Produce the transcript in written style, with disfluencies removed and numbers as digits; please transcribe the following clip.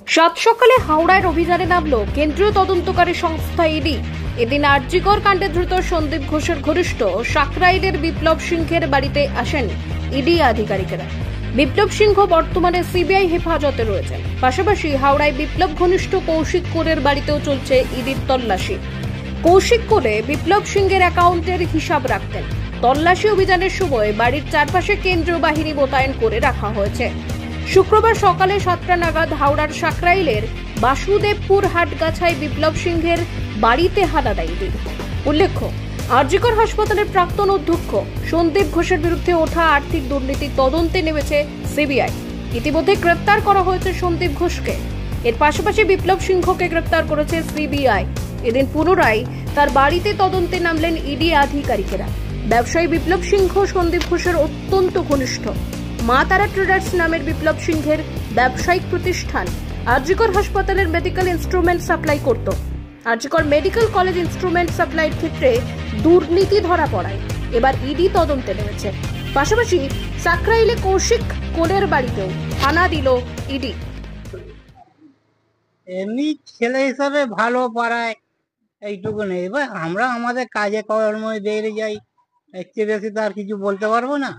সাত সকালে হাওড়ায় অভিযানে নামলো কেন্দ্রীয় তদন্তকারী সংস্থা ইডি। এদিন আরজিকর কাণ্ডে ধৃত সন্দীপ ঘোষের ঘনিষ্ঠ সাকরাইলের বিপ্লব সিংহের বাড়িতে আসেন ইডি আধিকারিকেরা। বিপ্লব সিংহ বর্তমানে সিবিআই হেফাজতে রয়েছেন। পাশাপাশি হাওড়ায় বিপ্লব ঘনিষ্ঠ কৌশিক কোলের বাড়িতেও চলছে ইডির তল্লাশি। কৌশিক কোলে বিপ্লব সিংহের অ্যাকাউন্টের হিসাব রাখতেন। তল্লাশি অভিযানের সময় বাড়ির চারপাশে কেন্দ্রীয় বাহিনী মোতায়েন করে রাখা হয়েছে। শুক্রবার সকালে 7টা নাগাদ হাওড়ার সাকরাইলের বাসুদেবপুর হাটগাছায় বিপ্লব সিংহের বাড়িতে হানা দেয় ইডি। উল্লেখ্য, আরজিকর হাসপাতালের প্রাক্তন অধ্যক্ষ সন্দীপ ঘোষের বিরুদ্ধে ওঠা আর্থিক দুর্নীতির তদন্তে নেমেছে সিবিআই। ইতিমধ্যে গ্রেপ্তার করা হয়েছে সন্দীপ ঘোষকে। এর পাশাপাশি বিপ্লব সিংহকে গ্রেপ্তার করেছে সিবিআই। এদিন পুনরায় তার বাড়িতে তদন্তে নামলেন ইডি আধিকারিকেরা। ব্যবসায়ী বিপ্লব সিংহ সন্দীপ ঘোষের অত্যন্ত ঘনিষ্ঠ। মা তারা ট্রেডার্স নামের বিপ্লব সিংহের ব্যবসায়িক প্রতিষ্ঠান আরজিকর হাসপাতালের মেডিকেল ইনস্ট্রুমেন্ট সাপ্লাই করত। আরজিকর মেডিকেল কলেজ ইনস্ট্রুমেন্ট সাপ্লাইয়ের ক্ষেত্রে দুর্নীতি ধরা পড়ায় এবার ইডি তদন্তে নেমেছে। পাশাপাশি সাকরাইলে কৌশিক কোলের বাড়িতেও হানা দিল ইডি। এমনি ছেলে হিসাবে ভালো পাড়ায় এইটুকু নেই, এবার আমরা আমাদের কাজে কর্মে বেরিয়ে যাই, এর চেয়ে বেশি তো আর কিছু বলতে পারবো না।